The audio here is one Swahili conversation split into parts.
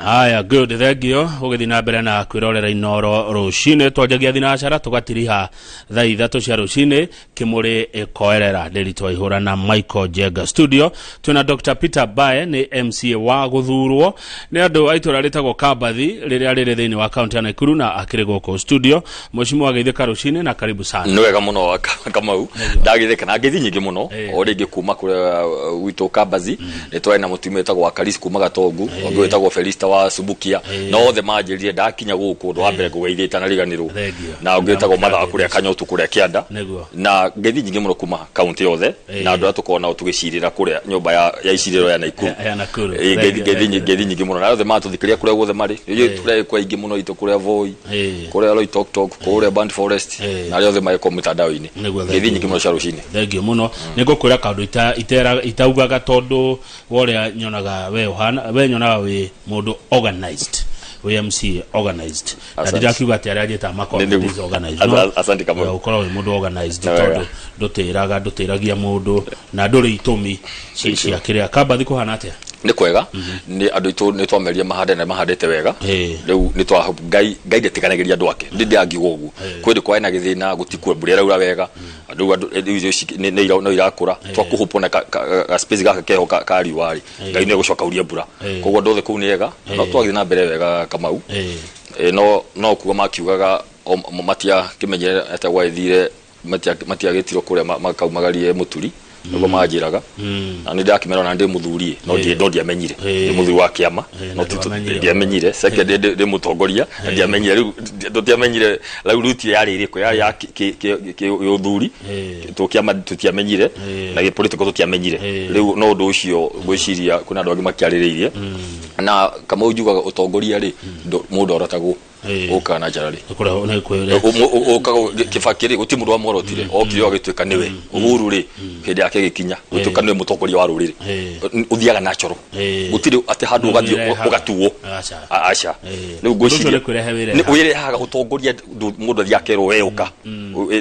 Aya good thegio ugithina mbere na kwirorera inoro rucine twajagia thinacara tugatiriha thaa 3 cia rucine kimuri ikoerera nderitwa ihura na Michael Jega studio tuna Dr. Peter Bae ni MCA wa guthurwo ni andu aitura ritagwo Kabathi riria riri thini wa county ya Nakuru na akiri goko studio mheshimiwa ageithika rucine na karibu sana. Ni wega muno Kamau ndagithika na ngithi nyingi muno oringi kuma kure wito Kabathi nitwa na mutumia etagwo Akarisi kuma Gatongu ongo etagwo Felista wa Subukia no the majiririe ndakinya guku ndo ambere kugeithita na riganirwo na ongo etagwo Matha kuria Kanyotu kuria Kianda na ngithi nyingi muno kuma county yothe na andu atukona tugicirira kuria nyumba ya iciriro ya Nakuru ngithi nyingi muno na yothe matuthikiria kuria guothe mari tule kwa ingi muno itu kuria Voi kuria Loitoktok kuria Band Forest na yothe mai mitandao-ini ngithi nyingi muno cia rucini thengio muno nigukwira kandu itaugaga tondu woria nyonaga we nyonaga we mundu organized WMC organized ndira kiuga ati aria jeta makoro is organized asante kama ukora we mundu organized tondu ndutiragia mundu na nduri itumi cia kiria Kabathi kuhana atia ni kwega ni andu itu ni twameria mahadete wega riu ni twa ngai ndetiganagĩria andu ake ndi angigo ugu kwiri kwa ena githina gutikwe mbura raura wega andu no irakura twakuhupona ka space gaka keho ka riwari ngai ni gucoka uria mbura koguo ndothe kuu ni wega no twagithi na mbere wega Kamau no kuga makiugaga matia kimenyere ata waithire matia gitiro kuria makaumagarie muturi nugo majiraga na ni ndakimera na ndi muthurie no ndi amenyire ndi muthuri wa kiama no ndi amenyire second ndi mutongoria ndi amenyire ndi amenyire lauruti yari iriko ya uthuri tukiama tutiamenyire na gi political tutiamenyire riu no ndu ucio gwiciria kuna andu angi makiaririirie na kama ujugaga utongoria ri mundu orotagwo ukana jarari ukora ona kwere ukago kifakiri guti mundu wa morotire okire agituika niwe uhuru ri hindi yake gikinya gutuika niwe mutongoria wa ruriri uthiaga natural gutire ati handu ugathio ugatuwo acha ni gwiciria ni uyirehaga utongoria mundu thiake ro weuka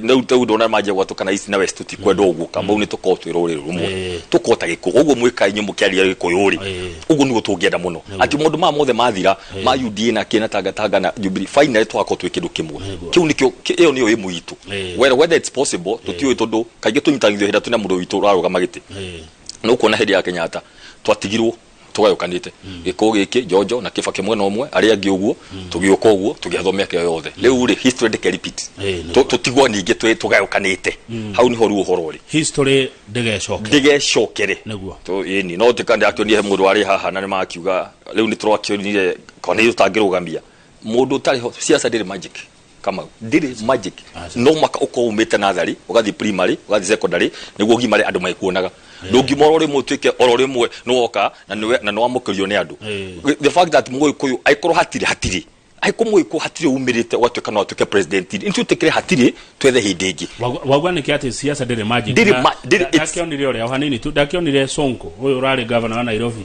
no ndona maje gwatukana isi na west tutikwenda ugu kamba ni tukotwe ruriri rumwe tukota giko ugu mwika inyu mukiaria gikuyuri ugu ni gutungienda muno ati mundu mothe mathira ma UDA na kina tanga na final twako twikindu kimwe kiu nikyo iyo niyo imuitu whether it's possible tutiyo tondu kaige tunyitangithio heda tuna mundu witu raruga magiti no kuona hedi ya Kenyatta twatigirwo tugayokanite giko giki Jojo na Kibaki mwena umwe ari angi uguo tugioka uguo tugiathomea kio yothe riu ri history ndike repeat tutigwo ningi tugayokanite hau ni horu uhoro ri history ndigecokere niguo to ini no tikande akionire mundu ari haha na makiuga riu ni turakionire kone yutangirugamia mundu tari siasa ndiri magic kama ndiri magic no maka uko umete nathari ugathi primary ugathi secondary niguo gimare andu maikuonaga ndungi morore mutwike orore mwe no oka na no amukirio ni andu the fact that mwe kuyu aikoro hatiri aikomwe ko hatiri umirite watweka no atweke president into tekere hatiri twethe hindingi wagwa ni kiati siasa ndiri magic ndakionire ore hanini tu ndakionire Sonko uyu urari governor wa Nairobi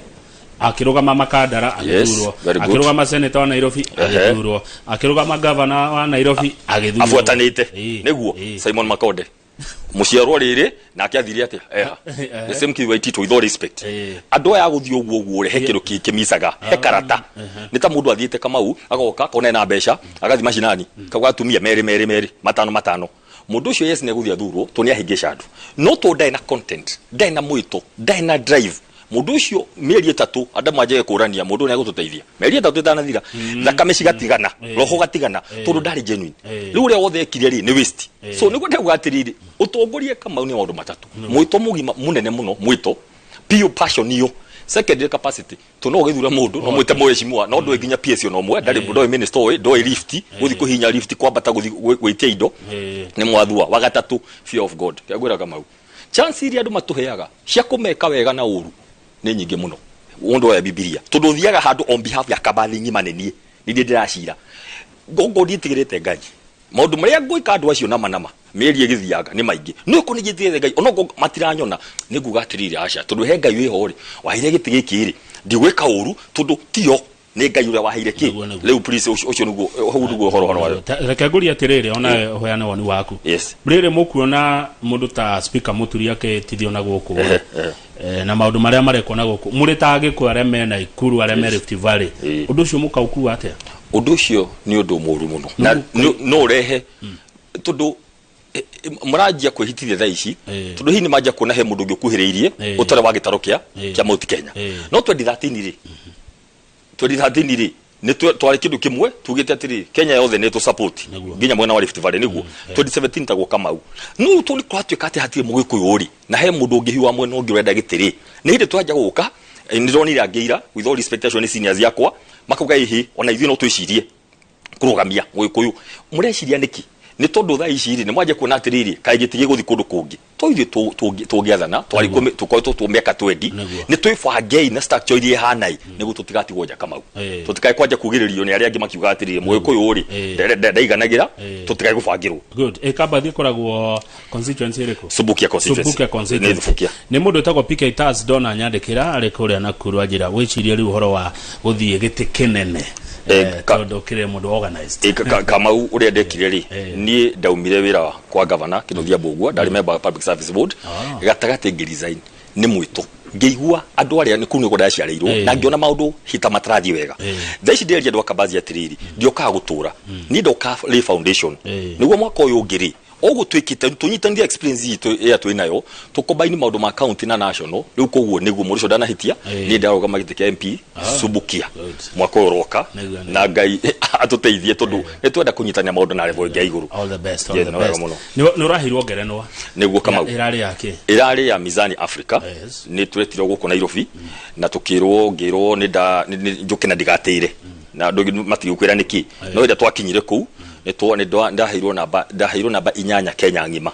akirugama makadara agithurwo akirugama senator wa Nairobi agithurwo akirugama governor wa Nairobi agithurwo afuatanite niguo Simon Makonde muciarwo riri na akiathiri ati the same kiwi tito with all respect andu aya guthio uguo rehe kiru kimisaga he karata ni ta mundu athiete Kamau agoka kone na mbeca agathi mashinani kagwa atumia meri matano mundu ucio yes ne guthia thurwo to ni ahingisha andu no to dai na content dai na mwito dai na drive mundu ucio mieri 3 andu maje kurania mundu ni agututeithia mieri 3 itanathira thakame cigatigana roho gatigana tondu ndari genuine riu ria wothe ekire ri ni waste so niguo ndauga atiriri utongorie Kamau ni maundu matatu mwito mugima munene muno mwito pure passion iyo secondary capacity tuno githura mundu no mwite mweshimwa no ndo nginya PS no mwe ndari ndo minister we ndo lift guthi kuhinya lift kwambata guthi gwitia indo ni mwathua wa gatatu fear of God kiagwira Kamau chance iria andu matuheaga cia kumeka wega na uru ni nyingi muno undu wa Biblia tondu thiaga handu on behalf ya Kabathi ngimanenie ni ndiracira gongo nditigirite Ngai maundu maria ngwika andu acio nama meri igithiaga ni maingi no ko nigithire Ngai onogo matiranyona niguga atirire aca tondu he Ngai wiho ri waire giti gikiri ndigwika uru tondu tio ne ngai ure waheire ki leu police ucio nugo hudugo horo horo reke nguri atiriri ona hoyana woni waku yes brere mukuona mundu ta speaker muturia ke tithio na guku na maundu maria mareko na guku muri ta giko aria mena Ikuru aria me Rift Valley undu ucio mukauku atia undu ucio ni undu muru muno na no rehe tundu murajia kwihitithia tha ici tundu hini majia kuona he mundu ngikuhiriirie utare wa gitaro kia Mount Kenya no 2013 ri ni twari kindu kimwe tugite atiri Kenya yothe ni tu support nginya mwena wa Rift Valley niguo 2017 tago Kamau no tuli kwatwe kati hatire mugikuyu uri na he mundu ngihiwa mwena ungi urenda gitiri ni hindi twaja guka ndironi rangira with all expectation ni seniors yakwa makuga ihi ona ithuĩ no twicirie kurugamia mugikuyu mureciria niki ni tondu tha ici ri ni mwaje kuona atiriri kaĩ gitige guthi kundu kungi to ithuĩ tũngiathana twari tukoretwo tumeka 20 ni twĩbange na structure iria hanai niguo tutigatigwo nja Kamau tutikae kwanja kugiririo ni aria angi makiuga atiriri mugikuyu uri ndaiganagira tutikae gubangirwo good Kabathi koragwo constituency iriko Subukia constituency ni mundu etagwo PK Tas Dona nyandikira ari kuria Nakuru ajira wicirie riu horo wa guthie giti kinene tondu kire mundu organized Kamau uria ndekire ri nie ndaumire wira kwa governor Kinuthia Mbugua ndari member public service board gatagate ngiresign ni mwito ngeigua andu aria ni kunu goda ciareirwo na ngiona maundu hita matarathi wega thaici nderia andu akabazi atiriri ndioka gutura ni ndoka lay foundation niguo mwaka uyu ngiri ogo twikite tunyitanire experience yitu ya twinayo tukobaini maundu ma county na national riu koguo niguo murisho dana hitia ni ndaroga magite kia MP Subukia mwaka uroka na ngai atuteithie tondu nitwenda kunyitania maundu na level ya iguru all the best ni urahirwo ngerenwa niguo Kamau irari ya Mizani Africa ni turetiro guko Nairobi na tukirwo ngirwo ni njuke na ndigateire na ndogi matiukwira niki no ida twakinyire ku neto ne ndahirwo namba 8 Kenya ngima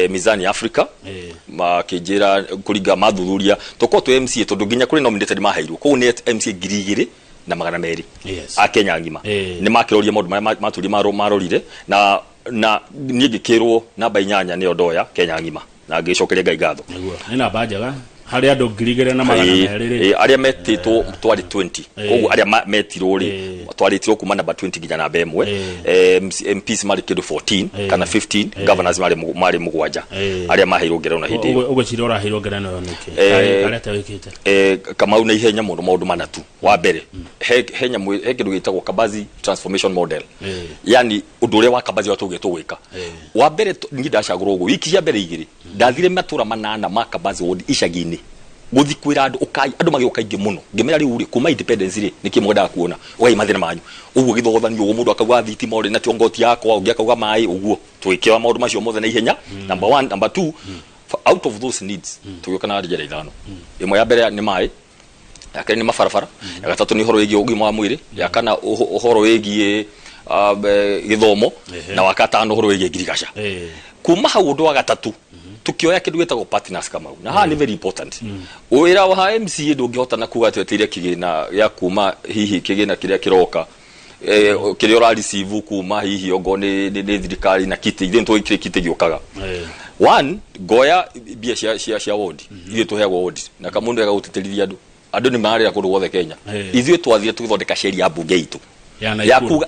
Mizani Africa makijira kuriga mathuthuria toko to MC tondu nginya kuri nominated mahairu ko ne MC girigire na magana meri a Kenya ngima ni makiroria maundu maturi marorire na ngikirwo namba 8 ni ondoya Kenya ngima na ngicokeria ngai gatho ni namba njaga hari andu ngirigire na magana meri aria metitwo twari 20 koguo aria metirwo ri twaritirwo kuma namba 20 nginya namba 1 MPs mari kindu 14 kana 15 governors mari mugwanja aria maheirwo ngerano hindi ugo cirora heirwo ngerano niki aria tawikite Kamau na ihenya muno maundu manatu wa mbere henya kindu gitagwo Kabazi transformation model yani undu uria wa Kabazi watugetwo gwika wa mbere ngidacagurwo ugo wiki ya mbere igiri ndathire matura manana ma Kabazi ward icagini guthikwira andu ukai andu magioka ingi muno ngimera ri uri kuma independence ri nikimwenda kuona ugai mathina manyu uguo githogothanio uguo mundu akauga thitima uri na tiongoti yakwa ungi akauga mai uguo twikira maundu macio mothe na ihenya number 1 number 2 out of those needs tuyoka na njira ithano imwe ya mbere ni mai yakani ni mafarafara ya gatatu ni horo wigi ugima wa mwiri ya kana uhoro wigi githomo na wakatano horo wigi ngirigasha kuma hau undu wa gatatu tukioya kindu gitagwo partners Kamau na ha ni very important wira wa MC ndungihota na kuga tweteire kigina ya kuma hihi kigina kiria kiroka kiria ora receive kuma hihi ogo ni thirikari na kiti ithe twikire kiti giokaga one goya bia cia ward ithe tuheagwo ward na kamundu ega guteterithia andu ni marira kundu gwothe Kenya ithe twathie tuthondeka sheria ya bunge itu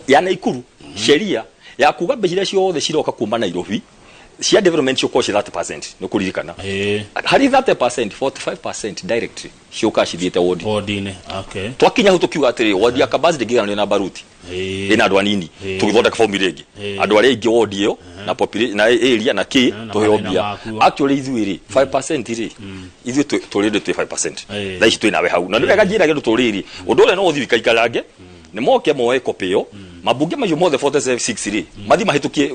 ya Nakuru sheria ya kuga mbejira ciothe ciroka kuma Nairobi cia development cio koshi 30% no kuririkana hari 30% 45% directly cioka cithiete ward-ini twakinya hu tukiuga atiri ward ya Kabazi ndingigana na baruti ina andu anini tugithondeka formula ingi andu aria ingi ward iyo na population na area na ki tuheyobia actually ithuiri 5% ri ithu turinde 5% thaici twina we hau na ndega njira gendu turiri undu ule no uthi kaikarange ni moke moe kopio mabunge mayo mothe 46 ri mathi mahitukie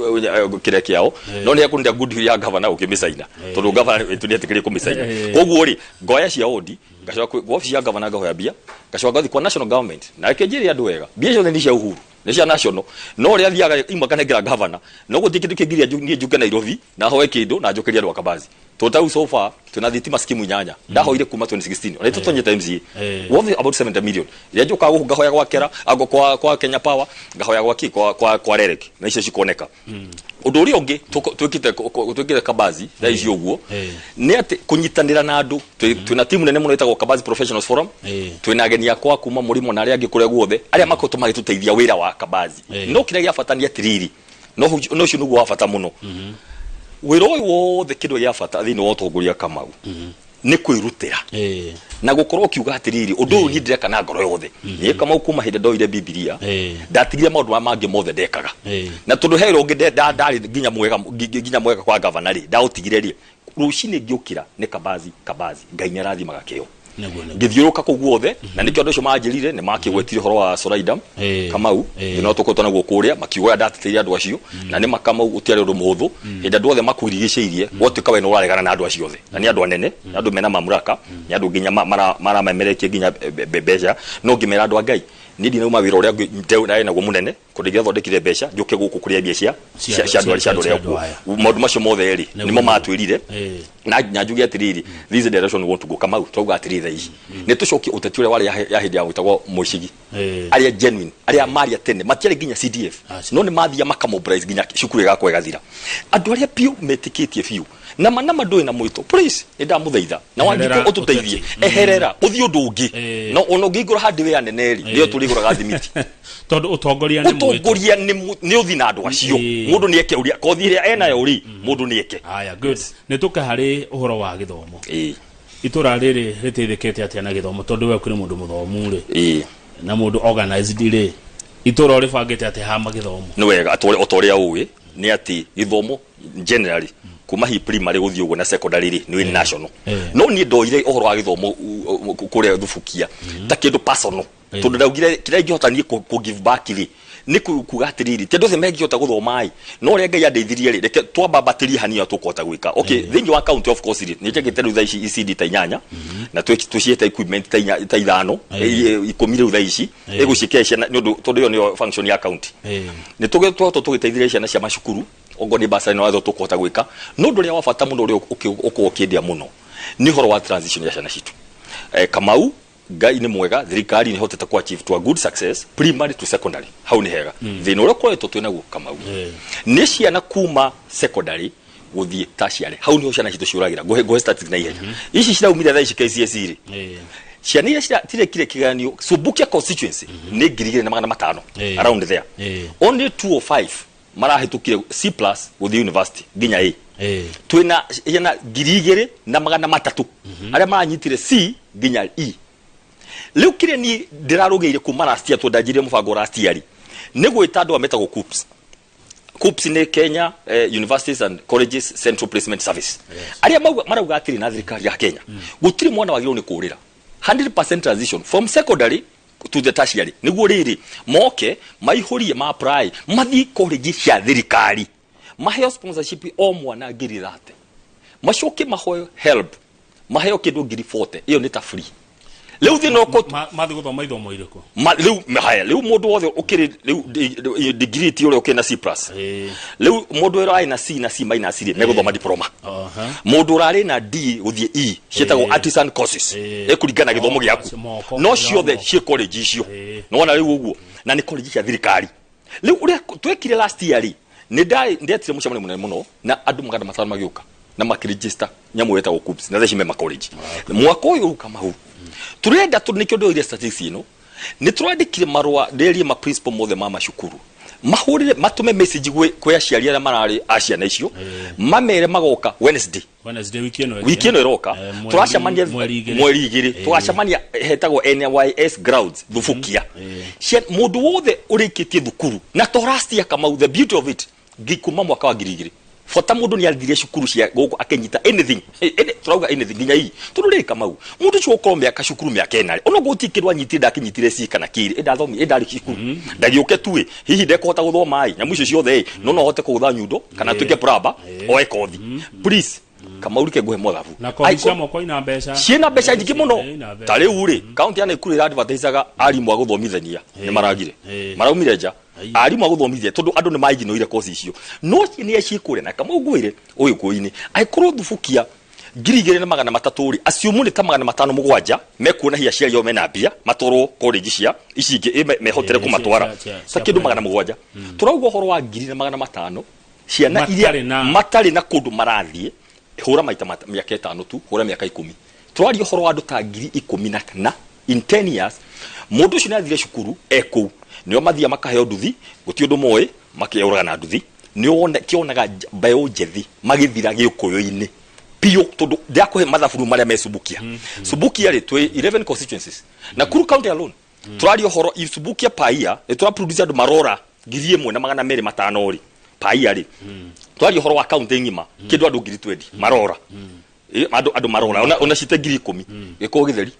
kire kiao no ni yakunda good ya governor ukimisaina tondu governor wetu ni atikire kumisaina koguo ri ngoya cia odi gacoka kwa office ya governor gahoya bia gacoka gathi kwa national government na kenjiri andu wega bia cio ni cia uhuru ni cia national no ri athiaga imwe kana ngira governor no guthi kindu kingiria ni njuke Nairobi na hoe kindu na njukiria andu Kabazi total so far tuna thitima skimu nyanya ndahoire kuma 2016 ona tutonye times worth about 70 million yajoka go gahoya gwa kera ago kwa Kenya Power gahoya gwa ki kwa Rerek na icio cikoneka undu uri ungi twikite Kabazi tha icio uguo ni ati kunyitanira na andu twina timu nene muno itagwo Kabazi Professionals Forum twina ageni akwa kuma murimo na aria ngikure guothe aria makoto magituteithia wira wa Kabazi no kire gya fatania tiriri no cio nugo wa fata muno wiro wothe kindu gya fata thini wa utongoria Kamau ni kwirutira na gukorwo kiuga atiriri undu uyu ndireka na ngoro yothe ni Kamau kuma hinde ndoire Biblia ndatigire maundu mangi mothe ndekaga na tundu hero ngi ndari ginya mwega kwa governor ri ndautigire ri rucini ngiukira ni Kabazi Ngai ni arathimaga kio ngithiuruka kuguothe na nikyo andu cio manjirire ni makigwetire horo wa Soraidam Kamau no tukotwa naguo kuria makiuga ndatitiria andu acio na ni Makamau utiari undu muhuthu hinde andu othe makwirigiceirie wotuka we no uraregana na andu acio othe na ni andu anene andu mena mamuraka ni andu ginya mara memerekie ginya bebeja no ngimera andu Ngai ni ndina uma wira uria ndeu naguo munene kundigia thondekire beca njuke guku kuria biacia cia andu aria maundu macio mothe eri nimo matwirire na njuge atiriri this direction we want to go Kamau twauga atiriri ici ni tucokie uteti uria wari ya hindi ya gwitagwo Mucigi aria genuine aria maria tene matiari ginya CDF no ni mathia makamobilize ginya cukuru gakwa gathira andu aria piu metikitie fiu na manama ndoi na mwito please ndamuthaitha na wangiko ututeithie eherera uthi undu ungi no ono ngigura handi we aneneri ndio turiguraga thimiti tondu utongoria ni uthi na andu acio mundu ni eke uria kothire ena yuri mundu ni eke haya good ni tuka hari uhoro wa githomo itura riri ritithikete atia na githomo tondu we kuri mundu muthomu ri na mundu organized ri itura ri bangite atia hama githomo ni wega atoria uwi ni ati githomo generally kuma hi primary guthii ugo na secondary ri ni national no ni ndoire uhoro wa githomo kuria thufukia ta kindu personal tondu ndaugire kira ingihotanie ku give back ri ni kuga atiriri ti andu othe mengihota guthoma ai no ria Ngai andeithirie ri reke twamba battery hania tukota gwika okay thingi wa account of course ri ni njegete ru tha ici ECD ta inyanya na tuciete equipment ta 5 ikomire ru tha ici egucikesha ni undu tondu yo ni function ya account ni tugiteithirie ciana cia macukuru ongo ni basa no tukota gwika no ndu ria wafata muno ri ukiendia muno ni horo wa transition ya ciana citu Kamau Ngai ni mwega thirikari ni hotete ku achieve to a good success primary to secondary hau ni hega thina uria kwetu twinaguo Kamau ni ciana kuma secondary guthie tertiary hau ni ciana citu ciuragira go statistics na ihenya ici ciraumire tha ici KCSE ri ciana iria tire kire kiganio Subukia constituency ni 2,500 around there only 205 marahitukire C+ guthie university ginya A twina yana 2,300 aria maranyitire C ginya E leo kire ni ndirarugeire kuma last year tondajire mubango last year ni gwita andu ametagwo KUPS ni Kenya Universities and Colleges Central Placement Service aria marauga atiri na thirikari ya Kenya gutiri mwana wagiro ni kurira 100% transition from secondary to the tertiary niguo riri moke maihurie ma apply mathi college cia thirikari maheo sponsorship o mwana ngiri 30 macoke mahoyo help maheo kindu ngiri 40 iyo ni ta free leo thino ko mathi guthoma ithomo iriko leo haya leo mundu wothe ukiri leo degree ti uri ukina C+ leo mundu ero ai na C na C- ri meguthoma diploma mundu urari na D guthie E cietagwo artisan courses ekuringana githomo giaku no ciothe cie college icio no wana leo uguo na ni college cia thirikari leo uria twekire last year ri ni ndetire mucemani munene muno na andu maganda matano magiuka na makiregister nyamu yetagwo KUPS na theci me college mwaka uyu Kamau turenda tunikyo ndo ile statistics ino ni turandikire marwa nderi ma principal mothe mama shukuru mahurire matume message kwe aciari ara marari aciana icio mamere magoka Wednesday wiki ino iroka turacamania mweri igiri turacamania hetagwo NYS grounds thufukia mundu wothe urikitie thukuru na torastia Kamau the beauty of it ngikuma mwaka wa 2000 fota mundu ni athirie cukuru cia guku akenyita anything turauga anything nginya hii tururi Kamau mundu cio ukombe akashukuru miaka enari ono gutikirwa nyitire ndakinyitire ci kana kiri ndathomi ndari cukuru ndagiuke tuwe hihi ndekota guthoma ai nyamu icio ciothe no hote kugutha nyundo kana tuke praba o ekothi please Kamau rike guhe mothabu na komisha moko ina mbeca ciena mbeca nyingi muno tari uri county ya Nakuru advertisaga arimu aguthomithania ni maragire maraumire nja arimu aguthomithia tondu andu ni maiginoire course icio no ni ecikure na Kamau gwire uyu kuini aikorwo thufukia ngiri 2,300 ri acio mune ta 507 mekuona hia cia yo mena mbia matoro college cia icingi mehotere kumatwara ta kindu 700 turauga horo wa 2,500 ciana iria matari na kundu marathie hura maita miaka 5 tu hura miaka 10 turari horo wa andu ta 10,000 in 10 years mundu ucio nathire cukuru eku nio mathia makaheo nduthi guti undu moe makiuraga na nduthi nio wona kionaga bayo njethi magithira giukuyo-ini pio tondu ndiakuhe mathaburu maria me Subukia Subukia ri twi 11 constituencies na Kuru county alone turari horo i Subukia paia tura produce andu marora 1,250 ri paia ri turari horo wa county ngima kindu andu 20 marora andu marora ona cite 10,000 giko githeri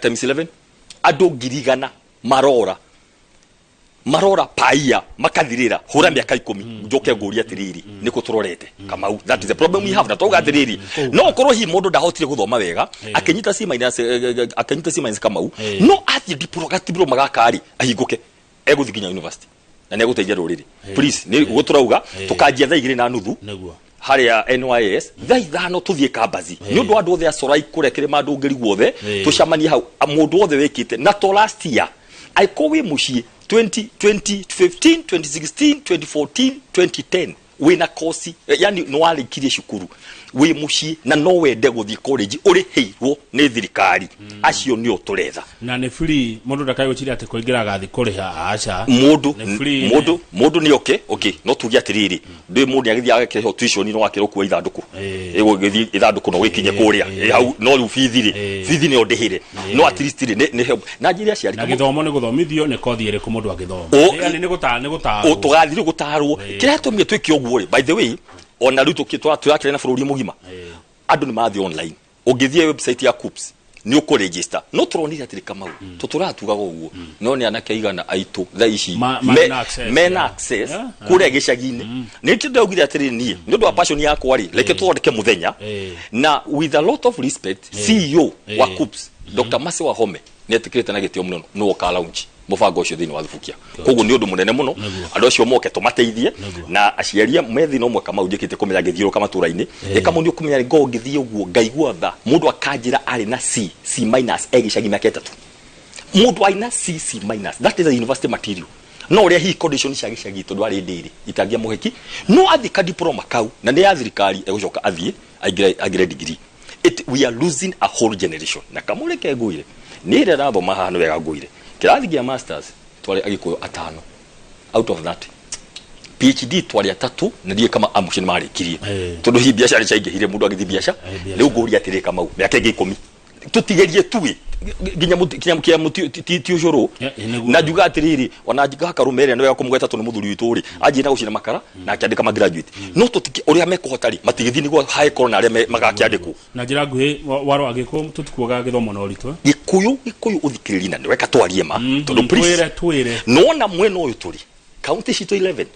times 11 andu 100 marora paia makathirira hura miaka 10 njoke nguri atiriri niko turorete Kamau that is the problem we have na toga atiriri no korwo hi mundu ndahotire guthoma wega akenyita C- Kamau no athi diprogative magakari ahinguke eguthikinya university na ne guteithia ruriri please ni guturauga tukanjia thaa 2:30 haria NYS thaa 5 tuthie kambazi ni undu andu othe acorai kurekere mandu ngiri guothe tucamanie hau mundu othe wekite na to last year aiko wi mucie 2015 2016 2014 2010 wina kosi yani no alikirie cukuru wi mucie na no wende guthie college uri heirwo ni thirikari acio ni oturetha na ne free mundu ndakai guchira ate kuingira gathi kuriha acha mundu ni okay no tugia atiriri ndi mundu agithia agekire tuition no wakiro kuwa ithanduku ego githi ithanduku no wikinye kuria hau no ru fithi ni ondehire no at least ni help na njiri aciari na githomo ni guthomithio ni kothi ire ku mundu agithoma yani ni gutaru tugathire gutarwo kira tumie twiki ogwo by the way ona ruto kitwa turakire na bururi mugima andu ni mathi online ungithie website ya KUPS ni uko register no turonire atiri Kamau tuturatugaga uguo no ni anake igana aitu tha ici mena access kure gicagi-ini ni tindaugire atiri ni ndu wa passion yakwa ri leke tuthondeke muthenya na with a lot of respect CEO wa KUPS Dr. Masi wa Home ni etikirite na gitio muno no waka launch mubango ucio thini wa Thubukia koguo ni undu munene muno andu acio moke tumateithie na aciaria methi no mwaka maujikite kumenya githiro kama turaini ekamu ni kumenya ngo ngithie uguo ngaigua tha mundu akanjira ari na C minus egicagi miaka 3 mundu aina C minus that is a university material no ria hi condition cia gicagi tondu ari ndiri itangia muheki no athika diploma kau na ni ya thirikari egucoka athie agire degree we are losing a whole generation na kamureke nguire ni ria rathoma haha ni wega nguire kirathi gia masters twari agikuyo 5 out of that PhD twari 3 na die kama amushini mari kirie tondu hi biashara chaingihire mundu agithi biashara riu nguri atire Kamau miaka 10 tutigerie tuwe ginya muti ujoro na juga atiriri ona jiga karumere no yakumugweta tonu muthuri wituri aji na gucina makara na akiandika ma graduate no tutiki uria mekohotari matigithi niguo high corner aria magakiandikwo na njira nguhi waro agiko tutikuoga githomo no ritwe gikuyu uthikiriri na weka twarie ma tondu please twire nona mwena uyu turi county shito 11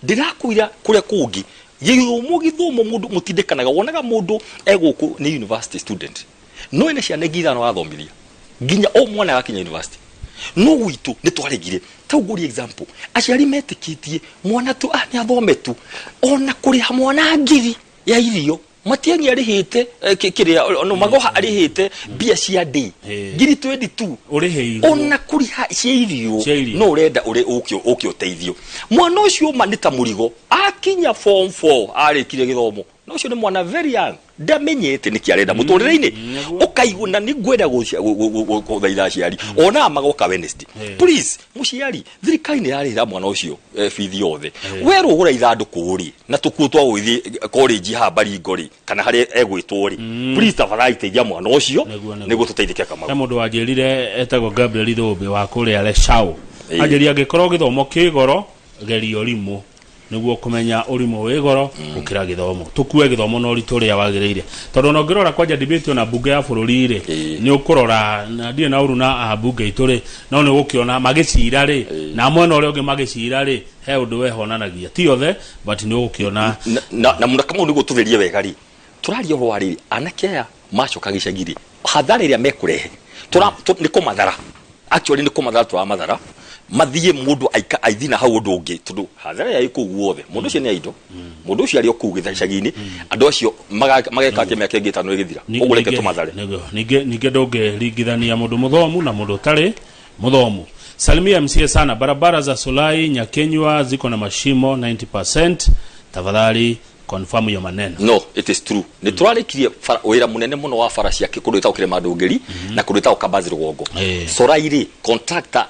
ndirakuira kuria kungi yiyo githomo mundu mutindekanaga wonaga mundu eguku ni university student no ene cia negira no athomithia ginya o mwana akinya university no witu ni twaregire tawuguri example aciari metikitie mwana tu ni athome tu ona kuri ha mwana ngiri ya irio matiengi arihite kiria no magoha arihite bia cia day ngiri 22 uriheirwo ona kuri ha cia irio no urenda uri ukio teithio mwana ucio manita murigo akinya form 4 arikire githomo no ucio ni mwana very young ndamenyete niki arenda muturire-ini ukaiguna ni ngwenda guthaitha aciari ona magoka Wednesday please muciari thirikari ni yarira mwana ucio bithi yothe weru gura ithanduku ri na tukutwa guthi college ha Baringori kana hari egwitwo ri please tafadhali teithia mwana ucio niguo tuteithike Kamau mundu wanjirire etago Gabriel Thumbi wa kuria Leshao anjiria gikorwo githomo kigoro gerio rimu niguo kumenya urimo wigoro ukira githomo tukue githomo no ritu ria wagiriire tondu no ngirora kwanja debate na bunge ya bururi ri ni ukurora na ndie na uruna bunge ituri no ni gukiona magicira ri na mwena uria ungi magicira ri he undu wehonanagia ti othe but ni gukiona na muna kama niguo tutherie wega ri turaria rwari anake aya macoka gicagiri hathara iria mekurehe ni kumathara actually ni kumathara twa mathara mathie mundu aika aithina hau undu ungi tundu hathara ya iku guothe mundu ucio ni aido mundu ucio ari oku githacagini andu acio mageka ake miaka ingi 5 igithira uguo reke tumathare ninge ndonge ringithania mundu muthomu na mundu tari muthomu. Salimia MCA sana. Barabara za Solai Nyakenywa ziko na mashimo 90%. Tafadhali confirm hiyo maneno. No, it is true. Ni turarikirie wira munene muno wa fara cia kikurita ukire madungeri na kurita ukabazi rugongo. Solai ri contractor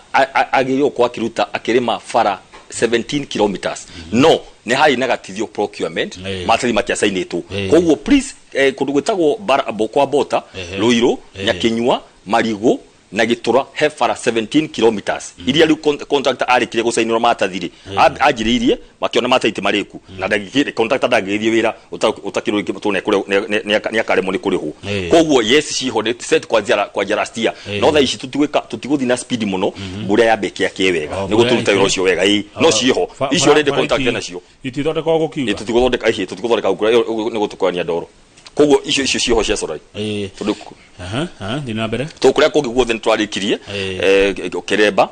agiyo kwa kiruta akirima fara 17 kilometers. No, ni hai negatithio procurement matari makia sainitu. Koguo please kundu gwitagwo barabo kwa bota Ruiru Nyakenywa Marigo na Gitura he fara 17 kilometers iria ri contractor arikire gusainira matathiri ajiririe makiona mataiti mariku na ndagikire contractor ndagithie wira utakirwo tune kure ni akaremo ni kuriho koguo yes ciho set kwa jarastia no tha ici tutiguthi na speed muno mbura ya beki yake wega ni guturuta wira ucio wega no ciho icio rende contractor nacio itithondeka gukiuga tutiguthondeka ici tutiguthondeka ni gutukania ndoro koguo icio ciho cia Solai tuduku dina mbere to kuria kungi guothe ntwarikirie Kiremba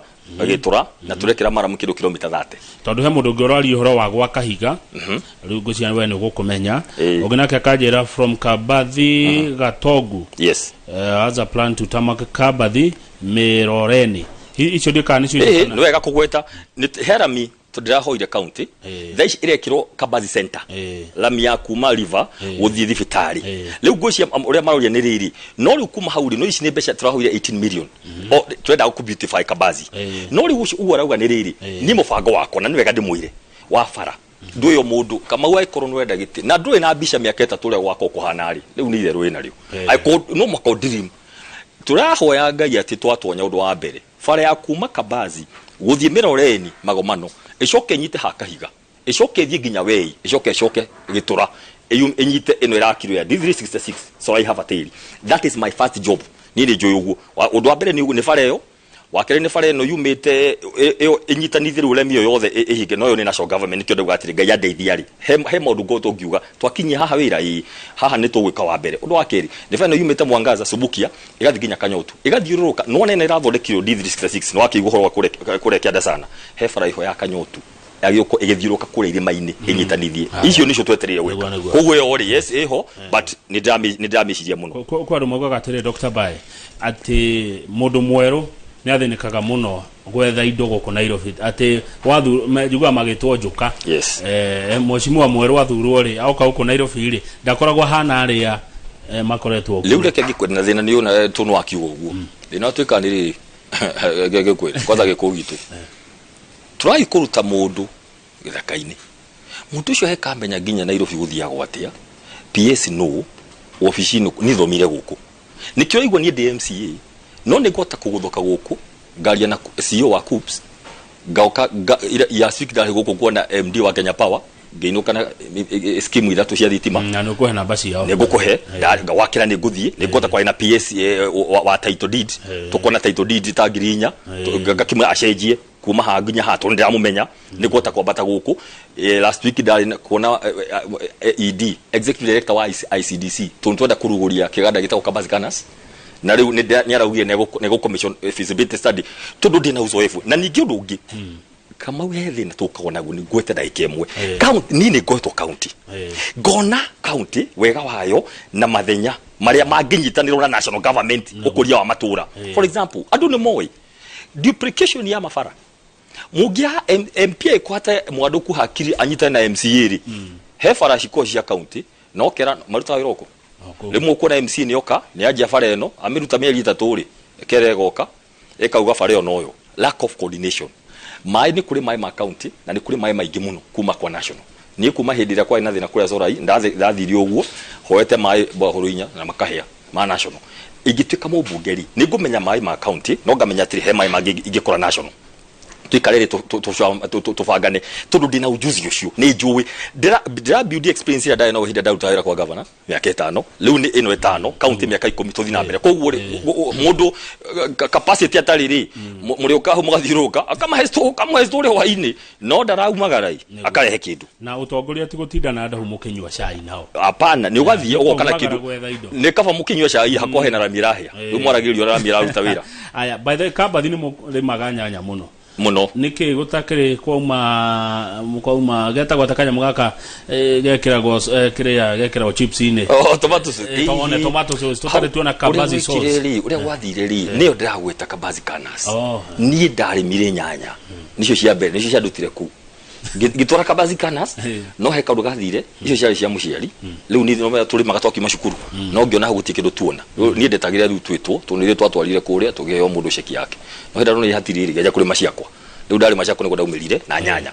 Gitura na turekera mara kilomita 30 tondu he mundu ngorari uhoro wa gwa kahiga riu ngucia we ni gukumenya oginake kanjira from Kabathi Gatogu yes as a plan to tamak Kabathi Miroreni icio ndikani cio no wega kugweta herami tudirahoire county thaici irekirwo Kabathi center lamia kuma river guthie thibitari riu ngucia uria maroria ni riri no riu kuma hauri no ici ni mbeca turahoire 18 million o twenda ku beautify Kabathi no riu ucio urauga ni riri ni mubango wako na ni wega ndimwire wa fara nduyo mundu kama wa ikoro nwenda giti na ndui na bisha miaka 3 ule wako kuhanari riu ni itherwe na riu no mako dream turahoya ngai ati twatwonya undu wa mbere fara ya kuma Kabathi guthie Miroreni magomano icoke nyite hakahiga icoke thie nginya wei icoke Gitura enyite eno irakiro ya D366 so I have a tail that is my first job ni njoy uguo undu wa mbere ni fara yo wakere ni fara eno yumite enyitanithie uremi yothe ihige no yo ni national government kyo ndugатire ngai andeithiari he maundu goto ngiuga twakinyia haha wira haha ni tugwika wa mbere undu wa keri ni fara eno yumite Mwangaza Subukia igathi nginya Kanyotu igathiururuka no nene irathondekirwo D366 no wakiigwo horo kure kianda sana he fara iho ya Kanyotu agiyoko igithiuruka kure irima-ini inyitanithie icio nicio twetereire gwika koguo yo yes eho but ni ndamiciria muno kwa rumoga gatire Dr. Bai ati mundu mweru ni athinikaga muno gwetha indo guku Nairobi ati wathu juga magitwo njuka yes mheshimiwa mweru wathurwo ri auka guku Nairobi ri ndakoragwo hana aria makoretwo riu reke gikwena thina ni ona tunu wakiugo uguo thina twika ni ri gegekwira kwanza gikugitu turai kuruta mundu githaka-ini mundu ucio he kamenya nginya Nairobi guthia gwatia PS no ofisi no ni thomire guku nikio igwa ni DMCA no ni gota kuguthoka guku ngaria na CEO wa COOPS gauka ya sikidari guku kuona MD wa Kenya Power ngeinuka na scheme ithatu cia thitima na no kuhe namba ciao ne gukuhe wakira ni nguthie ni gota kwa na PS wa title deed tukona title deed tagirinya ngakimwe acenjie kuma hanginya hatu ndiramumenya ni gota kwa bata guku last week ndari kuona ED executive director wa ICDC tuntwenda kuruguria kiganda gitako Kabathi Canas na riu ni araugie nego commission feasibility study tundu ndina uzoefu na ningi undu ungi kama wethi na tukona guni gwete daike imwe county nini gweto county gona county wega wayo na mathenya maria manginyitanirwo na national government ukuria wa matura for example andu ni moy duplication ya mafara mugia MPA kwata mwaduku hakiri anyita na MCA ri he fara ciko cia county no kera maruta wiroko rimwe kuona MC ni oka ni ajia fara eno amiruta mieri 3 ri kere goka ekauga fara yo noyo lack of coordination mai ni kuri mai ma county na ni kuri mai maingi muno kuma kwa national ni kuma hindira kwa ina thina kuria Solai ndathirio uguo hoete mai bohorinya na makahia ma national igituika mu bungeri ni ngumenya mai ma county no ngamenya atiri he mai magi igikora national tuikarere tufangane tundu ndina ujuzi ucio ni njuwi ndira build experience ya no hinda ndutahira kwa governor miaka 5 riu ni ino 5 county miaka 10 tuthi na mbere koguo mundu capacity atariri muri ukaho mugathiruka akama history hwaini no ndaraumagarai akarehe kindu na utongoria ti gutinda na ndahu mukinywa cai nao hapana ni ugathie ugokana kindu ni kaba mukinywa cai hakohe na ramirahia riu mwaragirio ramira ruta wira aya by the Kabathi ni maganya muno muno niki gutakire kwauma getagwa takanya mugaka gekiragwo gekiragwo chips ine tomato sauce tutare tuona kabazi sauce uria gwathire ri niyo ndiragwita kabazi canas nie ndari mire nyanya nicio cia mbere nicio cia ndutire ku gitwara kabazi canas no he kaundu gathire icio ciari cia muciari riu ni no turi magatwaki macukuru no ngiona haguti kindu tuona nie ndetagira riu twitwo tunire twatwarire kuria tugiheo mundu ceki yake no henda no ni hatiriri geja kuri maciakwa riu ndari maciakwa ni gondaumirire na nyanya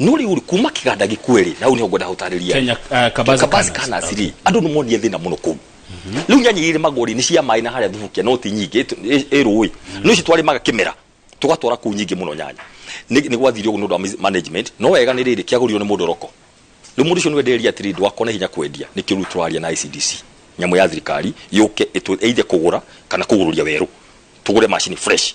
no riu kuma kiganda gikweri na uni ngwenda hutariria Kenya kabazi canas ri andu no monie thina muno ku riu nyanya iri magori ni cia mai na haria thubukia no ti nyingi erui no ici twari maga kimera tugatwara ku nyingi muno nyanya ni gwathirio gundu management no wega ni riri kiagurio ni mundu roko riu mundu cio ni wenderia atiri ndwakona hinya kwendia ni kiru twaria na ICDC nyamu ya thirikari yuke eithe kugura kana kugururia weru tugure machine fresh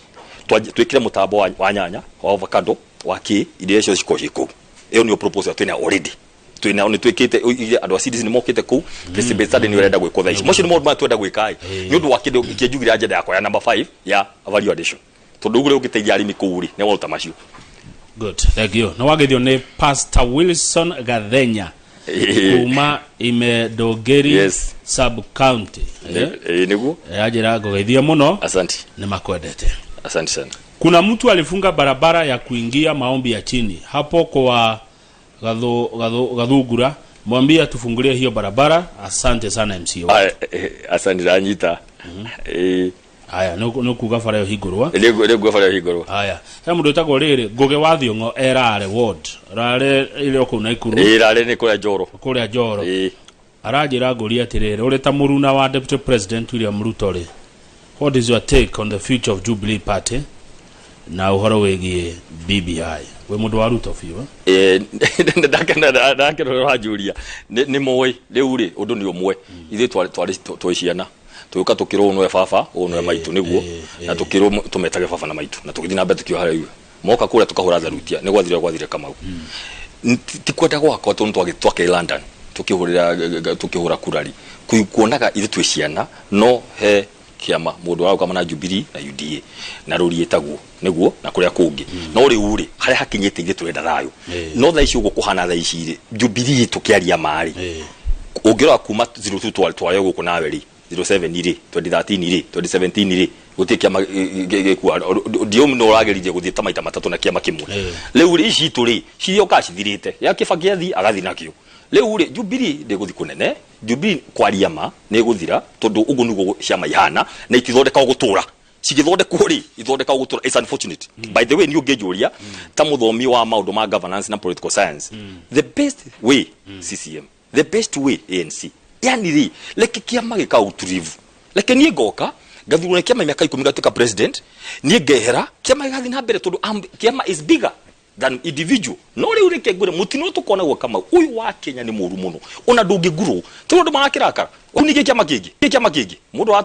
twikire mutambo wa nyanya wa avocado wa ki ide cio cikoshiko iyo ni proposal twina already twina ni twikite andu a CDC ni mokite ku feasibility study ni werenda gwiko thaici mocio ni mundu twenda gwikai ni undu wa kindu kijugira agenda yakwa ya number 5 ya value addition tondugure ukiteithia arimi kuuri ne wolta macio. Good, thank you. No wagethio ni Pastor Wilson Gathenya kuma Imedogeri sub county niguo ajira ngogethia muno. Asante. Ni makwendete. Asante sana. Kuna mtu alifunga barabara ya kuingia maombi ya chini hapo kwa Gathugura, mwambie tufungulie hiyo barabara. Asante sana MCO. Asante Ranyita. Aya no kuga fara yo higurwa le fara yo higurwa aya he mundu tago riri Ngugi wa Thiongo erare ward rare ile oku na ikuru rare ni kula joro arajira nguri atirire uri ta muruna wa Deputy President William Ruto ri what is your take on the future of Jubilee Party na uhoro wegie BBI we mundu wa Ruto fiwa ndakena rajuria ni moy riu ri undu ni omwe ithe twiciana tuka tukiro no baba ono maitu niguo na tukiro tumetage baba na maitu na tukithina mbere tukio haria moka kura tukahura zarutia ni gwathire kamau ti kwenda gwakwa tuntu twake London tukihura kurari kuonaga ithe twiciana no he kiama mundu wa kama na Jubilee na UDA na ruri etagwo niguo na kuria kungi no ri uri haria hakinyite ithe twenda thayo no tha ici ugo kuhana tha ici ri Jubilee tukiaria mari ungirwa kuma 02 twayo guku nawe ri 07 ire 2013 ire 2017 ire gutikia gekwa diom no ragerije guthita maita matatu na kiama kimwe riu ri ici turi ciyo kacithirite ya kibagia thi agathi nakio riu ri Jubilee ndiguthi kunene Jubilee kwaria ma ni guthira tondu ugu nugo ciama ihana na itithondeka gutura cigithondeka ri ithondeka gutura is unfortunate by the way ni ugejuria ta muthomi wa maundu ma governance na political science the best way CCM the best way ANC yani ri leke kiama gika uturivu leke ni ngoka gathurune kiama miaka 10 gatuka president ni ngehera kiama gathi na mbere tondu kiama is bigger than individual no ri ureke ngure mutino tukona gwa kama uyu wa Kenya ni muru muno ona ndungi nguru tondu makirakara unige kiama kingi mundu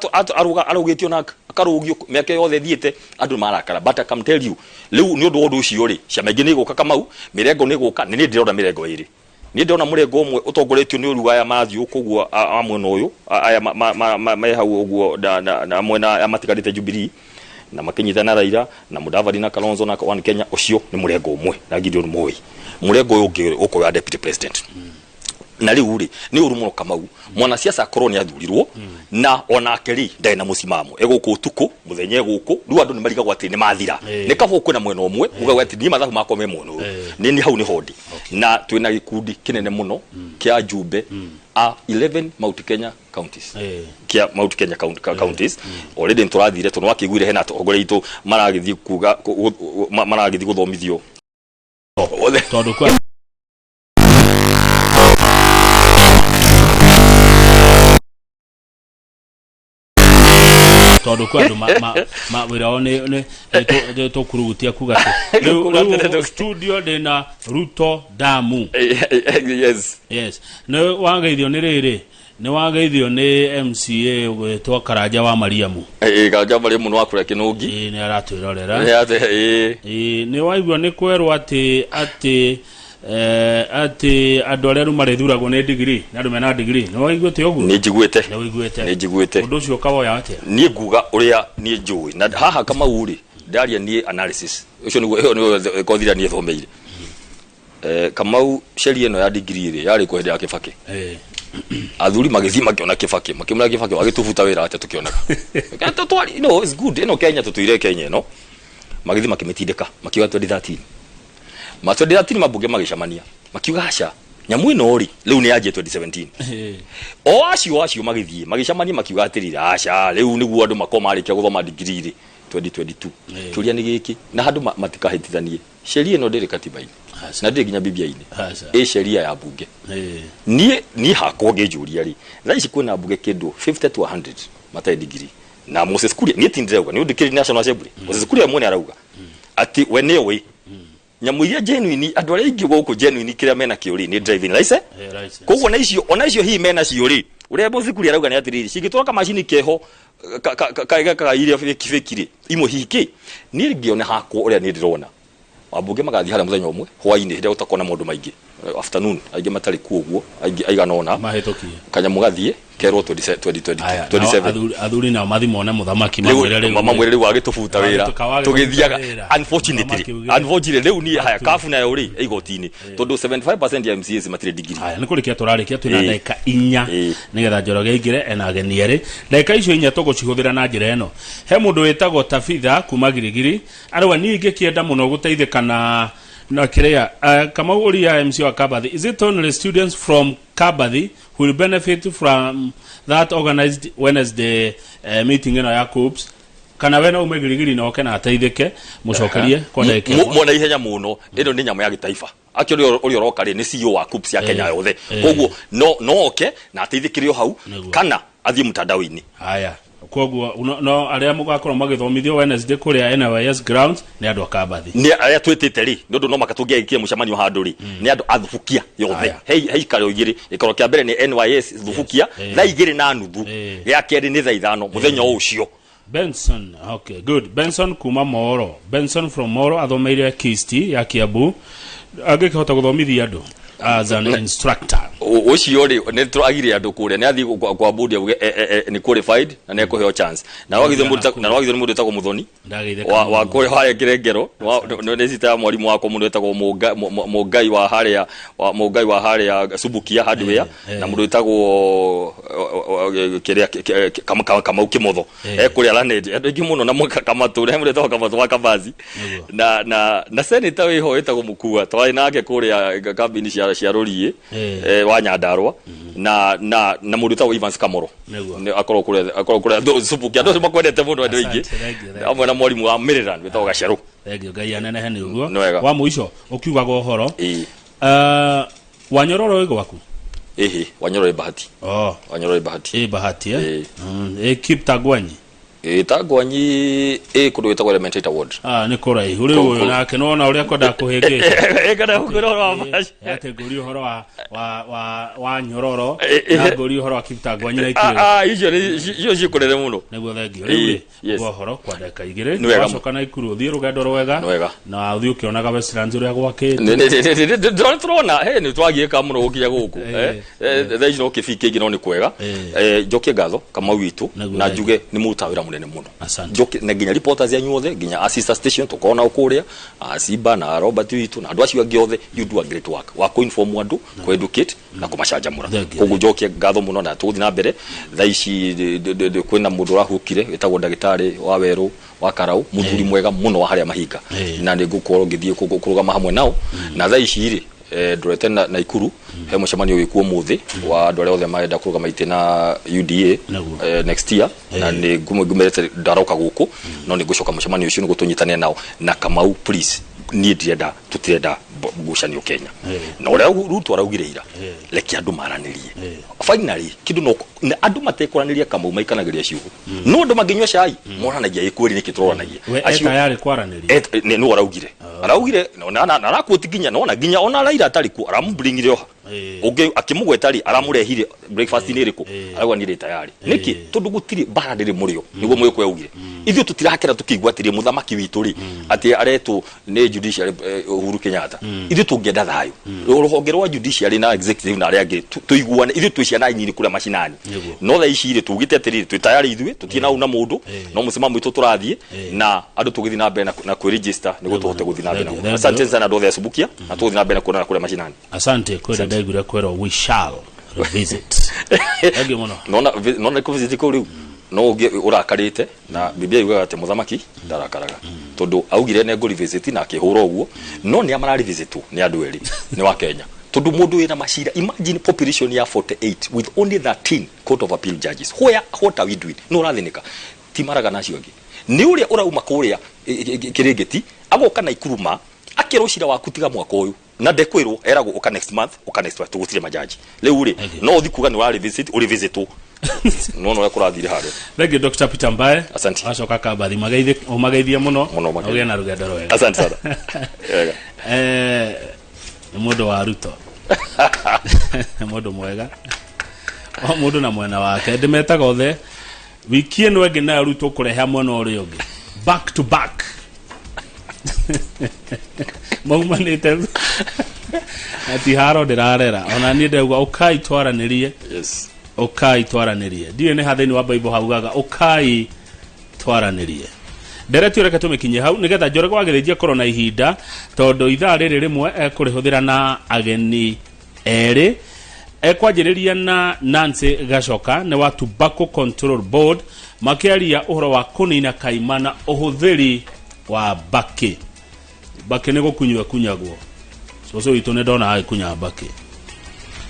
arugitio na akarugio miaka yothe thiete andu marakara but I can tell you riu ni undu ucio ri ciama ingi ni guka kamau mirengo ni guka ni ndirona mirengo iri ni ndona murengo umwe utongoretio ni uruga ya Matthew kugwa amwe no uyu aya ma hau uguo na mwena ya matigarite Jubilee na makinyithana Raila na Mudavadi na Kalonzo na One Kenya ucio ni murengo umwe na Gideon Moi murengo uyu ungi uko ya Deputy President na riu ri ni urumuno kamau mwana siasa koroni athurirwo na onake ri ndai na musimamo eguko utuko muthenye guko riu andu ni marigagwo ati ni mathira ni kabo kwina mwena umwe ugagwa ati ni mathabu makome muno ni hau ni hodi na twina gikundi kinene muno kia jumbe a 11 Mount Kenya counties kia Mount Kenya counties already nturathire tono wakiguire hena togore itu maragithi kuga maragithi guthomithio tondu kwa tondu kwa andu wira one to kurugutia kuga studio dena Ruto Damu yes no wangeithio ni riri ni wangeithio ni MCA gwetwa Karanja wa Mariamu Karanja Mariamu no akure kinungi ni aratwirorera ni waigua ni kwerwa ati andu aria marithuragwo ni degree na andu mena degree no waiguite uguo ni njiguite undu ucio kawoya atia ni nguga uria ni njui na haha kama uri ndaria ni analysis ucio ni kothira ni thomeire Kamau sheria no ya degree ri yari ko hende ya Kibaki athuri magithima kiona Kibaki makimura Kibaki wagitufuta wira ate tukionaga kata twari no it's good ino Kenya tutuire Kenya no magithima kimitindika makiwa 2013 ma 2013 mabunge magicamania makiuga aca nyamu ino ri riu ni yaje 2017 o acio magithie magicamania makiuga atirira aca riu niguo andu makomarikia guthoma degree ri 2022 turia ni giki na handu matikahitithanie sheria ino ndiri katiba-ini na ndiri ginya biblia-ini sheria ya bunge ni hakwa ngejuria ri thaici kwina bunge kindu 50 to 100 matai degree na Moses Kuria ni tindreuga ni ndikiri National Assembly Moses Kuria mwene arauga ati we newe nyamu iria genuine andu aria ingi guku genuine kiria mena kiuri ni driving license koguo na icio hi mena ciuri uria Moses Kuria arauga ni atiriri cingitwara machine keho ka iria kibekire imwe hiki ni ngione hakwa uria ni ndirona abunge magathi haria muthenya umwe hwaini hira utakona mundu maingi afternoon aingi matari kuoguo aingi aiganona mahetokie kanya mugathie kerwo 27 athuri na mathi mona muthamaki mamwire riu agitufuta wira tugithiaga unfortunately riu ni haya kafu na yori igotini tondu 75% ya MCAs matire degree haya ni kurikia turarikia twina ndeka inya nigetha Njoroge ingire ena ageni eri ndeka icio inya tugucihuthira na njira eno he mundu wetagwo Tabitha kuma Girigiri arwa ni ingikienda muno guteithikana na kiria kama uri ya MC wa Kabathi is it only students from Kabathi who will benefit from that organized Wednesday meeting ino ya COOPS kana wena umegirigiri na okena ateithike mucokerie kwa ndeke mona ihenya muno ino ni nyama ya gitaifa akio uri oroka ri ni CEO wa COOPS ya Kenya yothe koguo no oke na ateithikirio hau kana athie mtandao-ini haya koguo no aria mugakorwo magithomithio Wednesday kuria NYS grounds ni andu Kabathi ni aria twitite ri ndondo no makatungia ikie mucemanio handu ri ni andu athufukia yothe hei karo igiri ikoro kia mbere ni NYS thufukia tha igiri na nuthu ya keri ni tha 5 muthenya ucio Benson okay good Benson kuma Moro Benson from Moro athomeire Kisti ya Kiambu agikihota guthomithia andu as an instructor ucio ri ne turagire andu kuria ni athi kwa bodi ni qualified na ne kuheo chance na wagithe mundu etagwo Muthoni wa kure haya kirengero no nesita mwalimu wako mundu etagwo Mugai wa haria Subukia hardware na mundu etagwo kiria kama ukimotho kuria Lanet andu ingi muno na mwaka kama ture mundu etagwo Kamathu wa Kabazi na senator wiho etagwo Mukua twari nake kuria kabini cia Rorie wa Nyandarua na mundu etagwo Evans Kamoro ni akoro kure Subukia ndo makwendete mundu andu ingi amwe na mwalimu wa Maryland wetagwo Gaceru thengio ngai anene ni uguo wa muico ukiugaga uhoro Wanyororo ego waku Wanyororo Bahati Wanyororo Bahati Bahati Kiptagwanyi Tagwanyi kundu wetagwo Elementary Award ni kurai uri uyu nake nona uria koda kuhengete kana ukiroro wa mash ate guri uhoro wa Nyororo na guri uhoro wa Kiptagwanyi na ikire icio kurere muno neguo thengio riu uhoro kwa ndeka igire wacoka na ikuru uthie rugendo rwega na uthie ukionaga Westlands uria gwakite ndona turona ni twagieka muno gukinya guku thaici no kibiki ingi no ni kwega njokie ngatho kama witu na njuge ni mutawira munene muno njokie na nginya reporters ya nyuothe nginya assistant station tukona ukuria Simba na Robert witu na andu acio angi othe you do a great work wa ko inform andu ko educate na kumachanjamura koguo njokie ngatho muno na tuthi na mbere thaici kwina mundu rahukire etagwo ndagitari wa Weru wa Karau muthuri mwega muno wa haria mahinga na ndi gukorwo ngithie kurugama hamwe nao na thaici ri ndorete na ikuru he mucemanio wikuo muthi wa andu aria othe marenda kurugama ite na UDA next year na ni ngumerete ndaroka guku no ni gucoka mucemanio ucio ni gutunyitane nao na Kamau please ni ndirenda tutirenda ngucanio Kenya na uria Ruto araugire ira leki andu maranirie finally kindu no andu matekoraniria Kamau maikanagiria ciugo no andu manginywa cai moranagia ikwiri nikitoranagia acio yari kwaraniria ni no araugire na arakuoti ginya no na ginya ona Raila atari ku arambringire Unge akimugwetari aramurehire breakfast ni riku aragwa ni tayari niki tondu gutiri bara ndiri murio niguo mwekwe ugire ithu tutirakera tukigwa atiri muthamaki witu ri ati aretu ni judiciary Uhuru Kenyatta ithu tungienda thayo ruhonge rwa judiciary na executive na aria tuiguane ithu twiciana nyini kula mashinani no tha ici ri tugite atiri twi tayari ithu tutina una mundu no musema mwitu turathie na andu tugithi na mbere na ku register niguo tuhote guthi na mbere asante sana ndo thasubukia na tugithi na mbere kuona kula mashinani asante kwenda daigura kwero we shall revisit agi muno nona ko visit ko riu no uge urakarite na bibia yuga ati muthamaki ndarakaraga tondu augire ne go revisit na akihura uguo no ni amara revisit ni andu eri ni wa Kenya tondu mundu wina mashira imagine population ya 48 with only 13 court of appeal judges what are we doing no rathinika timaraga nacio ngi ni uria urauma kuria kirigeti agoka na ikuruma akiroshira waku tiga mwaka uyu na dekwiro erago uka next month tugutire majaji leo ri no thikuga ni wa revisit uri visit no no kurathire haro thenge Dr. Peter Mbae asante acoka kabathi magaithia muno ogia na rugendo rwega asante sana ni mundu wa Ruto mundu mwega mundu na mwena wake ndimetaga othe wiki eno ege na Ruto kureha mwena uri ungi back to back maumanite ati haro ndirarera ona ni ndauga ukai twaranirie yes ukai twaranirie ndiye ne hathini wa Bible haugaga ukai twaranirie ndereti ureke tumikinye hau nigetha njore gwagithijia corona ihinda tondu ithaa riri rimwe kurihuthira na ageni eri ekwanjiriria na Nancy Gachoka ne wa Tobacco Control Board makiaria uhoro wa kunina kaimana uhuthiri wa baki ne gukunyagwo so itone ndona hai kunya baki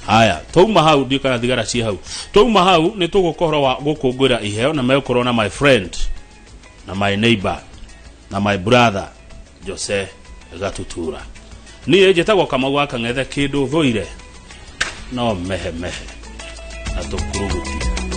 haya touma hau ndika thigara ci hau touma hau ni tugukorwo wa gukungwira iheo na mekorwo na my friend na my neighbor na my brother Jose Gatutura ni ejetagwo kama gwaka ngethe kindu thuire no mehe na tukuruguti